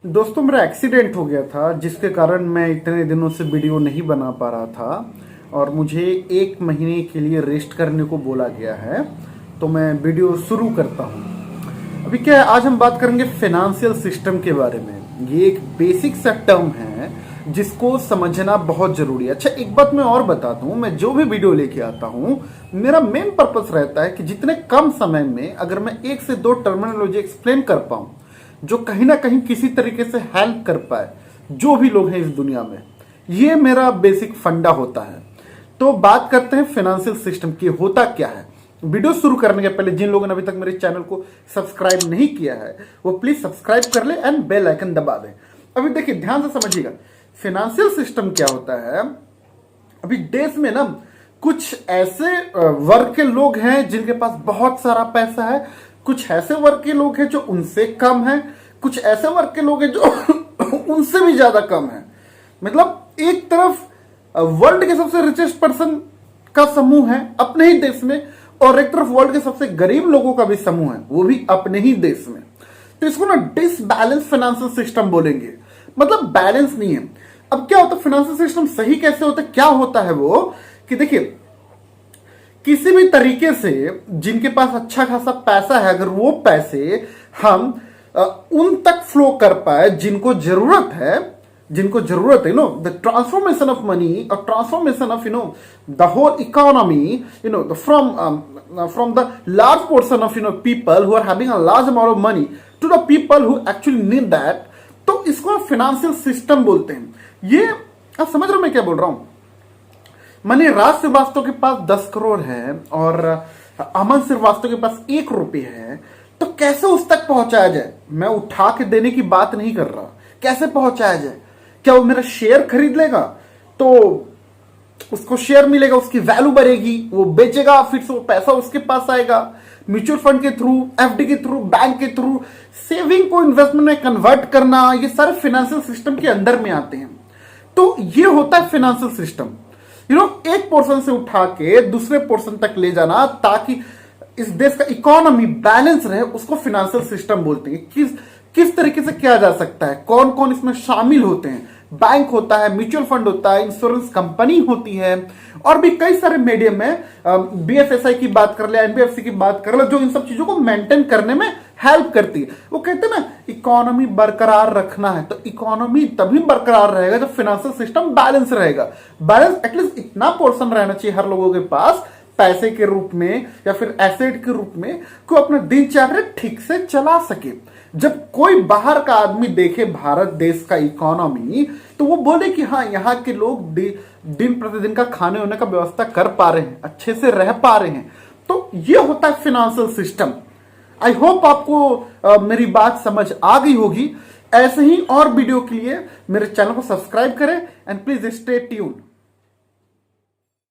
दोस्तों मेरा एक्सीडेंट हो गया था जिसके कारण मैं इतने दिनों से वीडियो नहीं बना पा रहा था और मुझे 1 महीने के लिए रेस्ट करने को बोला गया है। तो मैं वीडियो शुरू करता हूँ। अभी क्या है, आज हम बात करेंगे फाइनेंशियल सिस्टम के बारे में। ये एक बेसिक सा टर्म है जिसको समझना बहुत जरूरी है। अच्छा, एक बात मैं और बता दूं, मैं जो भी वीडियो लेके आता हूं मेरा मेन पर्पस रहता है कि जितने कम समय में अगर मैं 1 से 2 टर्मिनोलॉजी एक्सप्लेन कर पाऊं जो कहीं ना कहीं किसी तरीके से हेल्प कर पाए जो भी लोग हैं इस दुनिया में, ये मेरा बेसिक फंडा होता है। तो बात करते हैं फाइनेंशियल सिस्टम की, होता क्या है। वीडियो शुरू करने के पहले जिन लोगों ने अभी तक मेरे चैनल को सब्सक्राइब नहीं किया है वो प्लीज सब्सक्राइब कर ले एंड बेल आइकन दबा दें। अभी देखिए, ध्यान से समझिएगा फाइनेंशियल सिस्टम क्या होता है। अभी देश में ना कुछ ऐसे वर्ग के लोग हैं जिनके पास बहुत सारा पैसा है, कुछ ऐसे वर्ग के लोग हैं जो उनसे कम है, कुछ ऐसे वर्ग के लोग हैं जो उनसे भी ज्यादा कम है। मतलब एक तरफ वर्ल्ड के सबसे रिचेस्ट पर्सन का समूह है अपने ही देश में, और एक तरफ वर्ल्ड के सबसे गरीब लोगों का भी समूह है, वो भी अपने ही देश में। तो इसको ना डिसबैलेंस फाइनेंशियल सिस्टम बोलेंगे, मतलब बैलेंस नहीं है। अब क्या होता है, फाइनेंशियल सिस्टम सही कैसे होता है, क्या होता है वो कि देखिए, किसी भी तरीके से जिनके पास अच्छा खासा पैसा है, अगर वो पैसे हम उन तक फ्लो कर पाए जिनको जरूरत है, द ट्रांसफॉर्मेशन ऑफ मनी और transformation of the whole economy, from the large portion of people who are having a large amount of money to the people who actually need that, तो इसको financial system बोलते हैं। ये आप समझ रहे हो मैं क्या बोल रहा हूं। मानिए राज श्रीवास्तव के पास 10 करोड़ है और अमन श्रीवास्तव के पास 1 रुपये है, तो कैसे उस तक पहुंचाया जाए। मैं उठा के देने की बात नहीं कर रहा, कैसे पहुंचाया जाए। क्या वो मेरा शेयर खरीद लेगा तो उसको शेयर मिलेगा, उसकी वैल्यू बढ़ेगी, वो बेचेगा, फिर से वो पैसा उसके पास आएगा म्यूचुअल फंड के थ्रू, एफडी के थ्रू, बैंक के थ्रू, सेविंग को इन्वेस्टमेंट में कन्वर्ट करना, ये सारे फाइनेंशियल सिस्टम के अंदर में आते हैं। तो ये होता है फाइनेंशियल सिस्टम। एक पोर्शन से उठा के दूसरे पोर्शन तक ले जाना ताकि इस देश का इकोनॉमी बैलेंस रहे, उसको फाइनेंशियल सिस्टम बोलते हैं। किस तरीके से किया जा सकता है, कौन कौन इसमें शामिल होते हैं। बैंक होता है, म्यूचुअल फंड होता है, इंश्योरेंस कंपनी होती है, और भी कई सारे मीडियम में बीएफएसआई की बात कर ले, एनबीएफसी की बात कर ले, जो इन सब चीजों को मेंटेन करने में हेल्प करती है। वो कहते हैं ना, इकोनॉमी बरकरार रखना है, तो इकोनॉमी तभी बरकरार रहेगा जब फाइनेंशियल सिस्टम बैलेंस रहेगा। बैलेंस एटलीस्ट इतना पोर्शन रहना चाहिए हर लोगों के पास, पैसे के रूप में या फिर एसेट के रूप में, को अपना दिनचर्या ठीक से चला सके। जब कोई बाहर का आदमी देखे भारत देश का इकोनॉमी, तो वो बोले कि हाँ, यहाँ के लोग दिन प्रतिदिन का खाने होने का व्यवस्था कर पा रहे हैं, अच्छे से रह पा रहे हैं। तो ये होता है फाइनेंशियल सिस्टम। आई होप आपको मेरी बात समझ आ गई होगी। ऐसे ही और वीडियो के लिए मेरे चैनल को सब्सक्राइब करें एंड प्लीज स्टे ट्यून्ड।